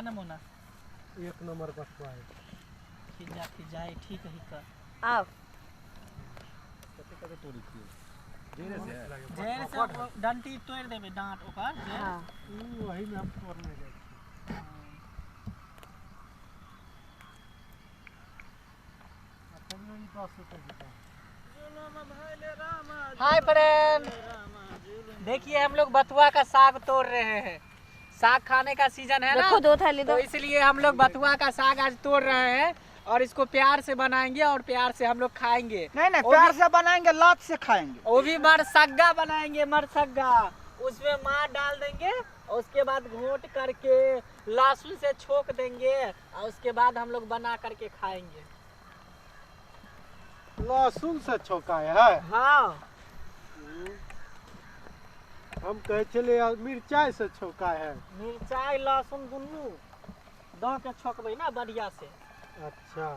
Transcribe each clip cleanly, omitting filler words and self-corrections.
ना मोना एक नंबर बथुआ है। खिजा ठीक है कर आओ कते तोड़ी थी जेर से डंटी तोड़ देबे डांट ओकर हां वही में हम तोड़ने जाए हाय फ्रेंड, देखिए हम लोग बथुआ का साग तोड़ रहे हैं। साग खाने का सीजन है ना, रखो 2 थाली तो दो। इसलिए हम लोग बथुआ का साग आज तोड़ रहे हैं और इसको प्यार से बनाएंगे और प्यार से हम लोग खाएंगे। नहीं प्यार से बनाएंगे, लात से खाएंगे। वो भी मरसग्गा बनाएंगे, मरसग्गा। उसमें मार डाल देंगे और उसके बाद घोट करके लहसुन से छोक देंगे और उसके बाद हम लोग बना करके खाएंगे। लहसुन से छोका है। हाँ हम कहे चले मिर्चाई से छोका है। मिर्चाई लहसुन दुनू दह के छोकबे ना बढ़िया से। अच्छा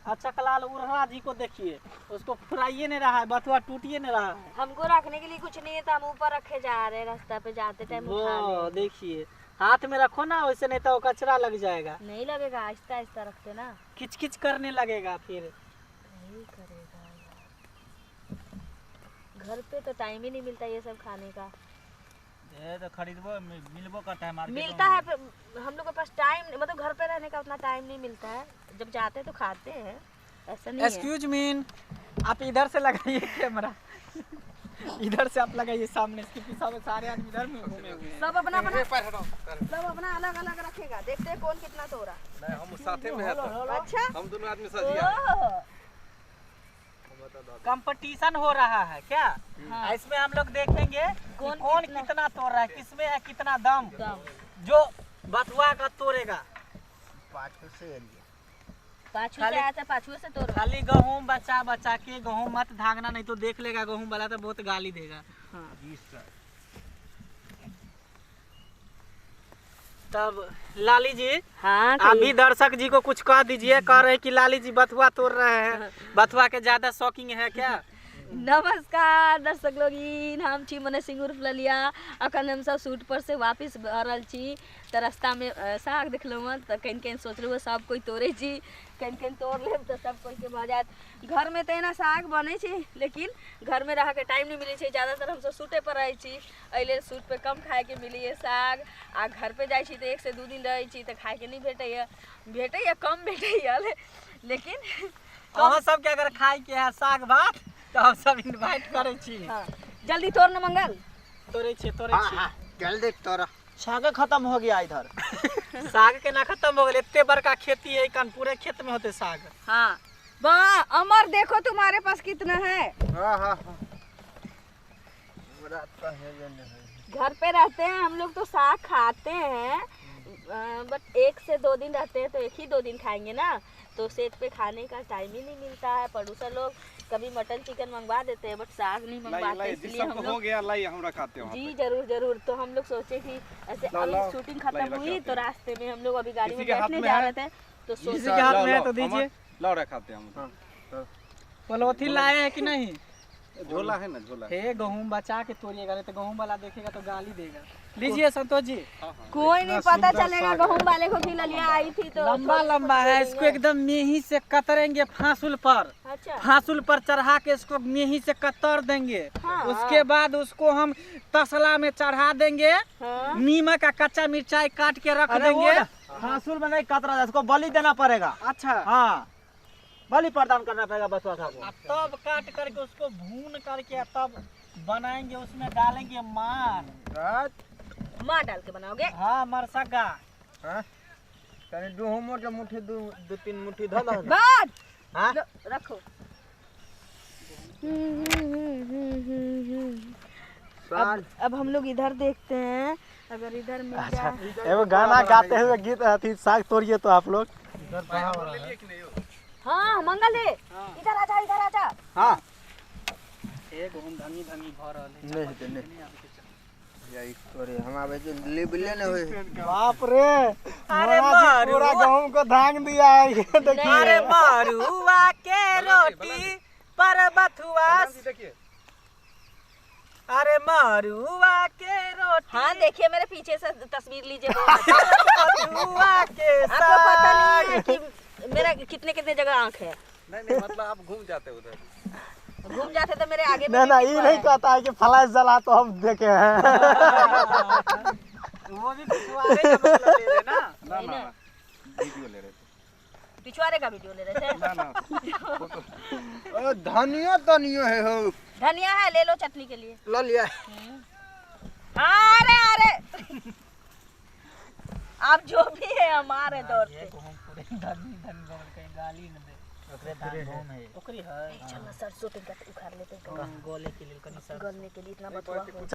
अच्छा कलाल उरहा जी को देखिए, उसको फुराइए नहीं रहा है, बथुआ टूटिए नहीं रहा है। हमको रखने के लिए कुछ नहीं है तो हम ऊपर रखे जा रहे हैं, रास्ता पे जाते टाइम उठा वो ले। देखिए हाथ में रखो ना, वैसे नहीं तो कचरा लग जाएगा, नहीं लगेगा, आहिस्ता आहिस्ता रखते ना। किच किच करने लगेगा फिर। नहीं करेगा यार। घर पे तो टाइम ही नहीं मिलता ये सब खाने का। ये तो खरीदबो मिलबो करता है मार्केट मिलता है हम लोग के पास टाइम, मतलब घर पे रहने का उतना टाइम नहीं मिलता है। जब जाते हैं तो खाते हैं, ऐसा नहीं है। एक्सक्यूज मीन, आप इधर से लगाइए कैमरा, इधर से आप लगाइए सामने, इसके पीछे सारे आदमी इधर में घूमे हुए हैं। सब अपना अपना अलग अलग रखेगा, देखते हैं कौन कितना तोड़ा। नहीं हम साथे में है तो अच्छा हम दोनों आदमी सजिया कंपटीशन हो रहा है क्या? हाँ। इसमें हम लोग देखेंगे कौन कौन कितना तोड़ रहा है, किसमें है कितना दम। जो बथुआ का तोड़ेगा पाछू से आया था, पाछू से तोड़। खाली गेहूं बचा बचा के, गेहूं मत भागना, नहीं तो देख लेगा गेहूं वाला तो बहुत गाली देगा। तब लाली जी, हाँ अभी दर्शक जी को कुछ कह दीजिए। कह रहे हैं कि लाली जी बथुआ तोड़ रहे हैं, बथुआ के ज्यादा शौकीन है क्या? नमस्कार दर्शक लोग, हम छी मने सिंह उर्फ ललिया। अखन हम सब शूट पर से वापस रहल छी, तो रास्ता में साग देखलो मत, तो कहीं कहीं सोचलो सब कोई तोड़े छी, कहीं कहीं तोड़ लेब तो सब कोई के भऽ जात। घर में तो एना साग बने छी, लेकिन घर में रह के टाइम नहीं मिले छी। ज़्यादातर हम सब शूटे पर रहे छी, अइले शूट पे कम खाए के मिली है साग। आ घर पे जाए छी तो 1 से 2 दिन रहे छी तो खाए के नहीं भेटैया, कम भेटैया, लेकिन अहाँ सब के अगर खाए के है साग भात तो हम सब इनवाइट करे छी। हाँ, जल्दी तोड़ न मंगल। तोड़े छी जल्दी तोड़ा। साग खत्म हो गया इधर। साग के ना खत्म हो गए, इतने बड़का खेती है, कन पूरे खेत में होते साग। हाँ वाह अमर, देखो तुम्हारे पास कितना है। हाँ घर पे रहते हैं हम लोग तो साग खाते हैं, बट 1 से 2 दिन रहते हैं तो 1 ही 2 दिन खाएंगे ना, तो सेट पे खाने का टाइम ही नहीं मिलता है। पड़ोसन लोग कभी मटन चिकन मंगवा देते हैं, बट साग नहीं मंगवाते, इसलिए हम लोग गया लाई हम रखाते हैं। जी जरूर। तो हम लोग सोचे कि ऐसे अभी शूटिंग खत्म हुई तो रास्ते में हम लोग अभी गाड़ी में बैठने जा रहे थे, तो किसी के हाथ में है तो दीजिए। लाओ रखाते हैं हम। पलोथी लाए हैं कि नहीं? झोला है ना, झोला हे गेहूं बचा के तोड़िएगा, नहीं तो गेहूं वाला देखेगा तो गाली देगा। लीजिए संतोष जी। कोई नहीं पता चलेगा गेहूं वाले को कि ललिया आई थी तो। लंबा है, इसको एकदम मेही से कतरेंगे फांसुल पर। अच्छा। फांसुल पर चढ़ा के इसको मेही से कतर देंगे। हाँ। उसके बाद उसको हम तसला में चढ़ा देंगे। हाँ। नीमक का कच्चा मिर्चाई काट के रख देंगे। फांसुल में नहीं कतरा, इसको बलि देना पड़ेगा। अच्छा हाँ, बलि प्रदान करना पड़ेगा बथुआ साग को। तब काट करके उसको भून करके तब बनाएंगे, उसमें डालेंगे मार डाल के बनाओगे। हाँ मरसग्गा। मुट्ठी 2-3 मुट्ठी धला। बाद हाँ? रखो। अब हम लोग इधर देखते हैं, अगर इधर मिल जाए। एगो गाना गाते हुए गीत अथी साग तोड़िए तो आप लोग। हाँ मंगल दे, इधर आजा। हाँ एक हम धमी भर रहले। नहीं यही तोरे हम आवे जो लेबले न होए। बाप रे, अरे पूरा गेहूं को धांग दिया है, ये देखिए। अरे मरुआ के रोटी पर बथुआ। अरे मरुआ के रोटी हाँ देखिए मेरे पीछे से तस्वीर लीजिए बहुत अच्छा। मरुआ के आपको पता साग। नहीं है कि मेरा कितने कितने जगह आँख है। नहीं मतलब आप घूम जाते उधर। घूम जाते तो मेरे आगे ना ना ये नहीं कहता है कि फ्लैश जला तो हम देखे हैं। वो भी पिछवाड़े का मतलब ले रहे ना। ना ना ना, वीडियो ले रहे थे। पिछवाड़े का वीडियो ले रहे थे। ना ना ओ धनिया तनियो है हो। धनिया है ले लो चटनी के लिए। ला लिया। अरे अरे आप जो भी है हमारे दौर से। हम पूरे धनी धनी बोल के गाली न दे। ओकरे दान घूम है। ओकरी है। चलो सरसों टिका उखाड़ लेते हैं गोले के लिए कनी सर गलने के लिए इतना बतवा हो।